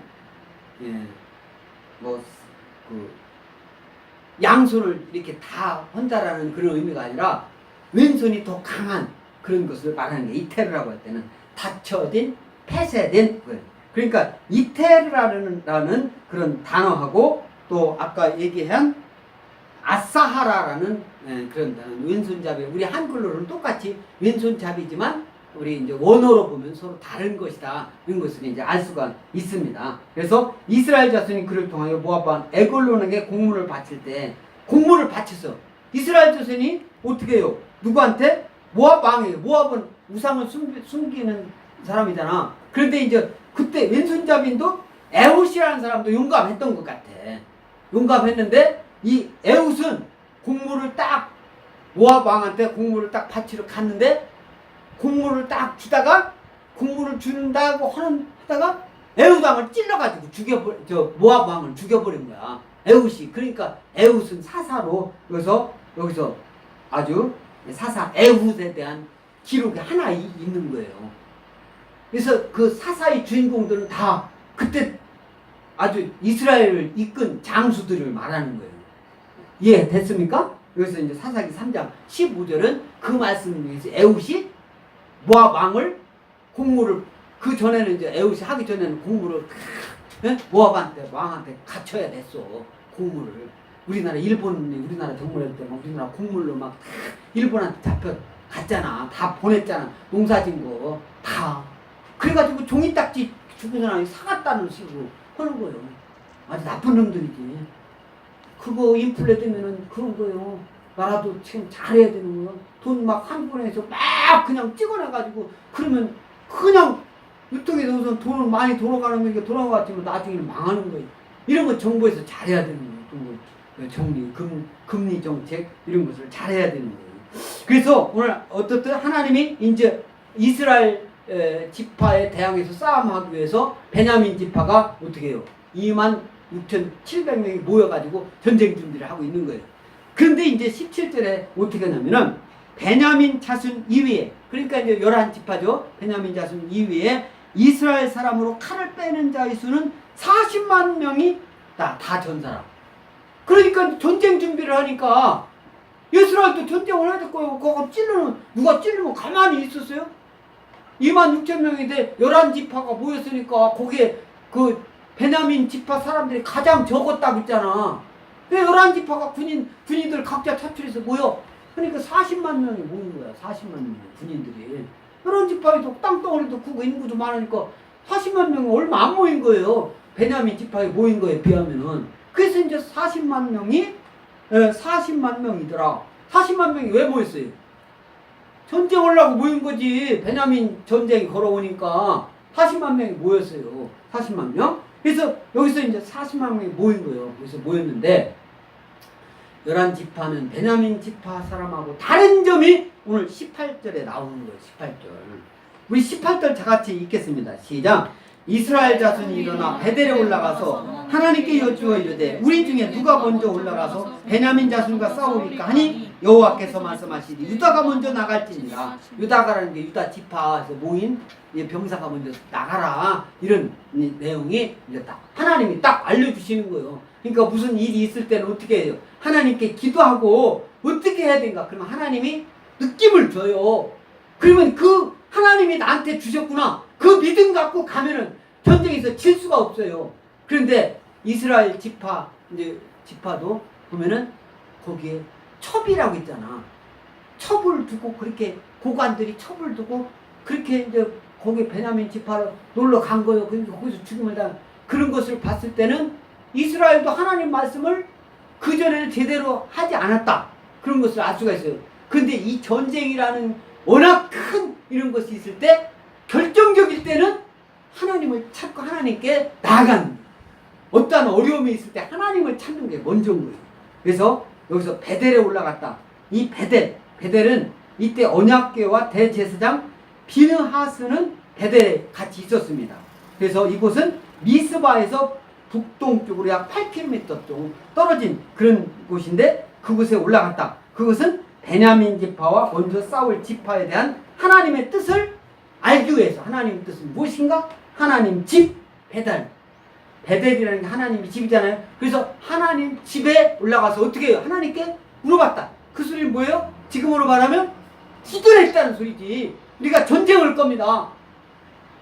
양손을 이렇게 다 한다라는 그런 의미가 아니라 왼손이 더 강한 그런 것을 말하는 게 이테르라고 할 때는 닫혀진, 폐쇄된 거예요. 그러니까 이테르라는 그런 단어하고 또 아까 얘기한 아사하라라는 그런 단어, 왼손잡이, 우리 한글로는 똑같이 왼손잡이지만 우리 이제 원어로 보면 서로 다른 것이다, 이런 것을 이제 알 수가 있습니다. 그래서 이스라엘 자손이 그를 통하여 모압 왕 에글론에게 공물을 바칠 때, 공물을 바쳐서 이스라엘 자손이 어떻게 해요? 누구한테? 모압 왕이에요. 모압은 우상을 숨기는 사람이잖아. 그런데 이제 그때 왼손잡이도 에훗이라는 사람도 용감했던 것 같아. 용감했는데 이 에훗은 공물을 딱 모압 왕한테 공물을 딱 바치러 갔는데, 공물을 딱 주다가 공물을 준다고 하다가 에훗 왕을 찔러가지고 모압 왕을 죽여버린 거야. 에훗이. 그러니까 에훗은 사사로 여기서 아주 사사 에훗에 대한 기록이 하나 있는 거예요. 그래서 그 사사의 주인공들은 다 그때 아주 이스라엘을 이끈 장수들을 말하는 거예요. 이해됐습니까? 여기서 이제 사사기 3장 15절은 그 말씀을 위해서 에훗이 모압 왕을 공물을, 그 전에는 이제 에훗이 하기 전에는 공물을 모압한테 왕한테 갖춰야 됐어. 공물을. 우리나라 정벌할 때 막 우리나라 공물로 막 일본한테 잡혀 갔잖아. 다 보냈잖아. 농사진 거 다. 그래가지고 종이딱지 죽은 사람이 사갔다는 식으로 하는 거예요. 아주 나쁜 놈들이지. 그거 인플레 되면은 그런 거예요. 나라도 지금 잘해야 되는 거야. 돈 막 한 번에서 막 그냥 찍어내가지고, 그러면 그냥 유통에 넣어서 돈을 많이 돌아가는 게 돌아간 것 같지만 나중에는 망하는 거예요. 이런 거 정부에서 잘해야 되는 거예요. 정리, 금리 정책 이런 것을 잘해야 되는 거예요. 그래서 오늘 어떻든 하나님이 이제 이스라엘 지파에 대항해서 싸움하기 위해서 베냐민 지파가 어떻게 해요? 26,700명이 모여가지고 전쟁 준비를 하고 있는 거예요. 그런데 이제 17절에 어떻게 하냐면은 베냐민 자손 이위에, 그러니까 이제 11지파죠. 베냐민 자손 이위에 이스라엘 사람으로 칼을 빼는 자의 수는 40만 명이 다 전사람. 그러니까 전쟁 준비를 하니까 이스라엘도 전쟁을 해야 될 거예요. 그거 누가 찌르면 가만히 있었어요? 26,000명인데 11지파가 모였으니까 거기에 그 베냐민 지파 사람들이 가장 적었다고 했잖아. 11지파가 군인들 각자 차출해서 모여. 그러니까 40만 명이 모인 거야. 40만 명이 군인들이. 11지파에도 땅덩어리도 크고 인구도 많으니까 40만 명이 얼마 안 모인 거예요. 베냐민 지파에 모인 거에 비하면은. 그래서 이제 40만 명이더라. 40만 명이 왜 모였어요? 전쟁을 하고 모인 거지. 베냐민 전쟁이 걸어오니까 40만 명이 모였어요. 40만 명. 그래서 여기서 이제 40만 명이 모인 거예요. 그래서 모였는데 11지파는 베냐민 지파 사람하고 다른 점이 오늘 18절에 나오는 거예요. 18절. 우리 18절 다같이 읽겠습니다. 시작. 이스라엘 자손이 일어나 베델에 올라가서 하나님께 여쭈어 이르되 우리 중에 누가 먼저 올라가서 베냐민 자손과 싸우리까 하니 여호와께서 말씀하시니 유다가 먼저 나갈지니라. 유다가라는 게 유다 지파에서 모인 병사가 먼저 나가라, 이런 내용이 이제 딱 하나님이 딱 알려주시는 거예요. 그러니까 무슨 일이 있을 때는 어떻게 해요? 하나님께 기도하고 어떻게 해야 되는가? 그러면 하나님이 느낌을 줘요. 그러면 그 하나님이 나한테 주셨구나, 그 믿음 갖고 가면은 전쟁에서 질 수가 없어요. 그런데 이스라엘 지파, 이제 지파도 보면은 거기에 첩이라고 있잖아. 첩을 두고, 그렇게 고관들이 첩을 두고 그렇게 이제 거기 베냐민 지파로 놀러 간 거예요. 그러니까 거기서 죽음을 당 그런 것을 봤을 때는 이스라엘도 하나님 말씀을 그전에는 제대로 하지 않았다, 그런 것을 알 수가 있어요. 근데 이 전쟁이라는 워낙 큰 이런 것이 있을 때, 결정적일 때는 하나님을 찾고 하나님께 나아가는 거예요. 어떠한 어려움이 있을 때 하나님을 찾는 게 먼저인 거예요. 그래서 여기서 베델에 올라갔다. 이 베델은 이때 언약궤와 대제사장 비느하스는 베델에 같이 있었습니다. 그래서 이곳은 미스바에서 북동쪽으로 약 8km 정도 떨어진 그런 곳인데, 그곳에 올라갔다. 그것은 베냐민 지파와 먼저 싸울 지파에 대한 하나님의 뜻을 알기 위해서. 하나님의 뜻은 무엇인가? 하나님 집 베델. 베델이라는 게 하나님의 집이잖아요. 그래서 하나님 집에 올라가서 어떻게 해요? 하나님께 물어봤다. 그 소리는 뭐예요? 지금으로 말하면 기도를 했다는 소리지. 우리가 전쟁을 할 겁니다.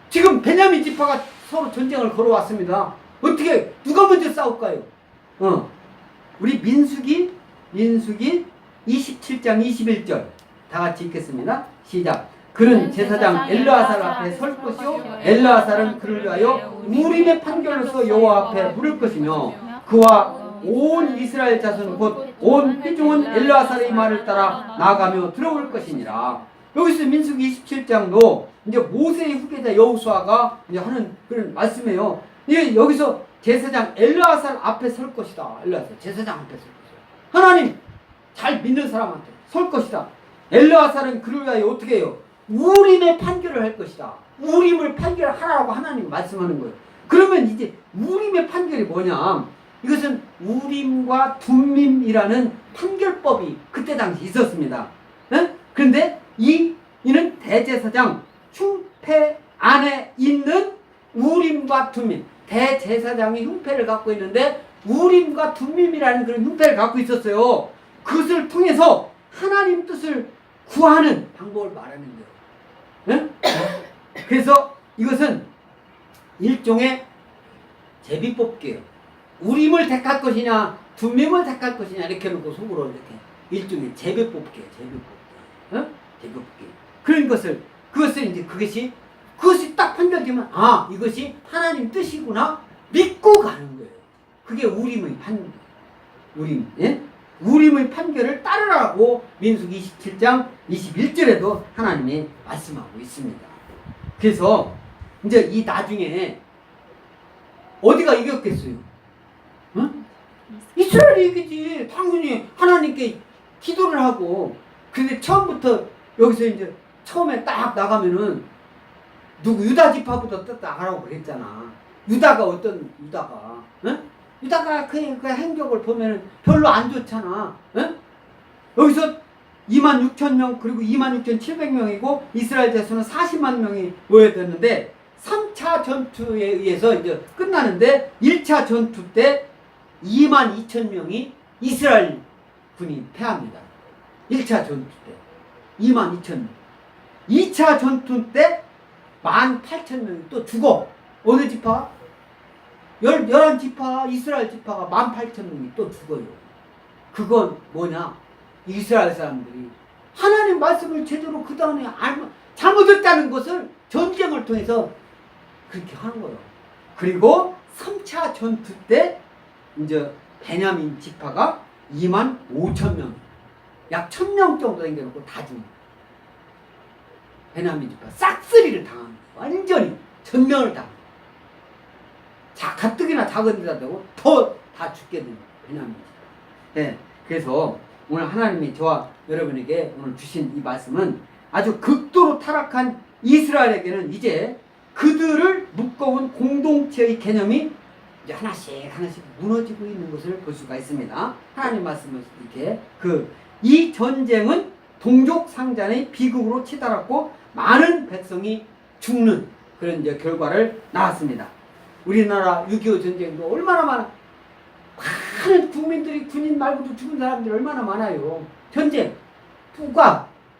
지금 베냐민 지파가 서로 전쟁을 걸어왔습니다. 어떻게, 누가 먼저 싸울까요? 우리 민수기 27장 21절 다 같이 읽겠습니다. 시작. 그는 제사장 엘르아살 앞에 설 것이요 엘르아살은 그를 위하여 우림의 판결로서 여호와 앞에 물을 것이며 그와 온 이스라엘 자손 곧 온 회중은 엘르아살의 말을 따라 나아가며 들어올 것이니라. 여기서 민수기 27장도 이제 모세의 후계자 여호수아가 이제 하는 그런 말씀이에요. 여기서 제사장 엘르아살 앞에 설 것이다. 엘르아살 제사장 앞에 설 것이다. 하나님 잘 믿는 사람한테 설 것이다. 엘르아살은 그를 위하여 어떻게 해요? 우림의 판결을 할 것이다. 우림을 판결하라고 하나님 말씀하는 거예요. 그러면 이제 우림의 판결이 뭐냐? 이것은 우림과 둠밈이라는 판결법이 그때 당시 있었습니다. 그런데 이는 대제사장 흉패 안에 있는 우림과 둠밈. 대제사장이 흉패를 갖고 있는데 우림과 둠밈이라는 그런 흉패를 갖고 있었어요. 그것을 통해서 하나님 뜻을 구하는 방법을 말하는 거예요. 그래서 이것은 일종의 제비뽑기예요. 우림을 택할 것이냐 둠밈을 택할 것이냐 이렇게 놓고 속으로 이렇게 일종의 제비뽑기예요. 제비뽑기. 그런 그것을 이제 그것이 딱 판결되면 이것이 하나님 뜻이구나 믿고 가는 거예요. 그게 우림의 판결. 우림의 판결을 따르라고 민수기 27장 21절에도 하나님이 말씀하고 있습니다. 그래서 이제 이 나중에 어디가 이겼겠어요? 이스라엘이 이기지. 당연히 하나님께 기도를 하고. 근데 처음부터 여기서 이제 처음에 딱 나가면은 유다 지파부터 딱 나가라고 그랬잖아. 유다가 어떤 유다가? 유다가 그 행적을 보면은 별로 안 좋잖아. 여기서 26,000명 그리고 26,700명이고 이스라엘 자손은 40만 명이 모여졌는데 3차 전투에 의해서 이제 끝나는데 1차 전투 때 22,000명이 이스라엘 군이 패합니다. 1차 전투 때 22,000명. 2차 전투 때 18,000명이 또 죽어. 어느 지파? 11지파 이스라엘 지파가 18,000명이 또 죽어요. 그건 뭐냐? 이스라엘 사람들이 하나님 말씀을 제대로 그 다음에 잘못했다는 것을 전쟁을 통해서 그렇게 하는 거예요. 그리고 3차 전투 때 이제 베냐민 지파가 25,000명, 약 1,000명 정도 남겨놓고 다 죽는. 베냐민 지파 싹쓸이를 당합니다. 완전히 전멸을 당합니다. 자, 가뜩이나 작은 데다 대고 더 다 죽게 됩니다. 베냐민 지파. 예, 그래서 오늘 하나님이 저와 여러분에게 오늘 주신 이 말씀은 아주 극도로 타락한 이스라엘에게는 이제 그들을 묶어온 공동체의 개념이 이제 하나씩 무너지고 있는 것을 볼 수가 있습니다. 하나님 말씀을 이렇게 이 전쟁은 동족 상잔의 비극으로 치달았고 많은 백성이 죽는 그런 이제 결과를 낳았습니다. 우리나라 6.25 전쟁도 얼마나 많은 국민들이 군인 말고도 죽은 사람들이 얼마나 많아요. 전쟁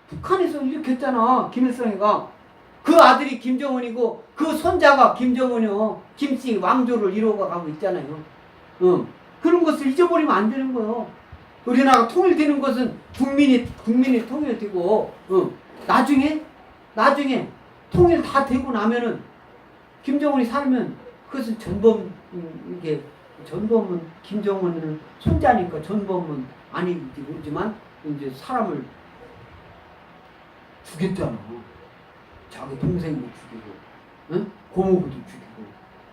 북한에서 일으켰잖아. 김일성이가 그 아들이 김정은이고 그 손자가 김정은이요. 김씨 왕조를 이루어가고 있잖아요. 그런 것을 잊어버리면 안 되는 거예요. 우리나라가 통일되는 것은 국민이 통일되고 나중에 통일 다 되고 나면은 김정은이 살면 그것은 전범은 김정은은 손자니까 전범은 아닌지 모르지만 이제 사람을 죽였잖아. 자기 동생도 죽이고, 고모부도 죽이고,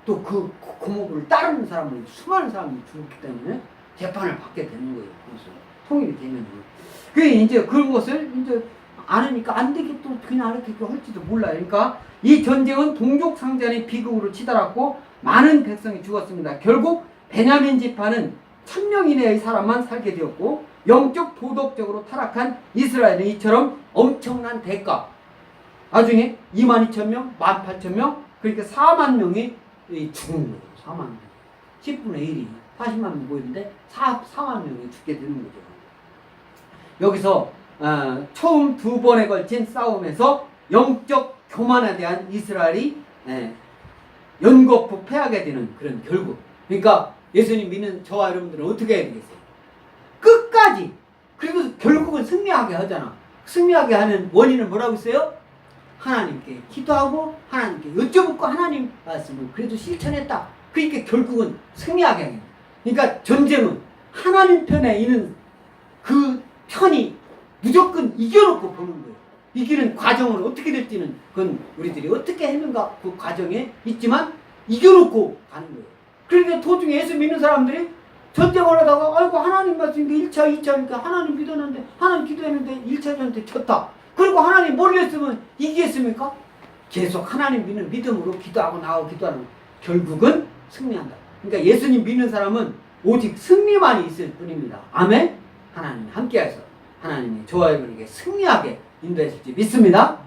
또 그 고모부를 따르는 사람을 수많은 사람이 죽었기 때문에 재판을 받게 되는 거예요. 그래서 통일이 되면은. 이제 그런 것을 이제 않으니까 안 되게 또 그냥 이렇게 할지도 몰라요. 그러니까 이 전쟁은 동족 상잔의 비극으로 치달았고 많은 백성이 죽었습니다. 결국 베냐민 지파는 1000명 이내의 사람만 살게 되었고 영적 도덕적으로 타락한 이스라엘은 이처럼 엄청난 대가 나중에 22,000명, 18,000명 그러니까 4만 명이 죽은 거예요. 4만 명. 10분의 1이 40만 명 모이는데 4만 명이 죽게 되는 거죠. 여기서 처음 2번에 걸친 싸움에서 영적 교만에 대한 이스라엘이 연거푸 패하게 되는 그런 결국. 그러니까 예수님 믿는 저와 여러분들은 어떻게 해야 되겠어요? 끝까지. 그리고 결국은 승리하게 하잖아. 승리하게 하는 원인은 뭐라고 있어요? 하나님께 기도하고 하나님께 여쭤보고 하나님 말씀을 그래도 실천했다. 그러니까 결국은 승리하게 하게. 그러니까 전쟁은 하나님 편에 있는 그 편이 무조건 이겨놓고 보는 거예요. 이기는 과정은 어떻게 될지는 그건 우리들이 어떻게 했는가 그 과정에 있지만 이겨놓고 가는 거예요. 그러니까 도중에 예수 믿는 사람들이 전쟁을 하다가 아이고 하나님 말씀이니까 1차, 2차니까 하나님 믿었는데 하나님 기도했는데 1차전한테 졌다. 그리고 하나님 모르겠으면 이기겠습니까? 계속 하나님 믿는 믿음으로 기도하고 나오고 기도하는 결국은 승리한다. 그러니까 예수님 믿는 사람은 오직 승리만이 있을 뿐입니다. 아멘? 하나님 함께하셔서 하나님이 저와 여러분에게 승리하게 인도하실지 믿습니다.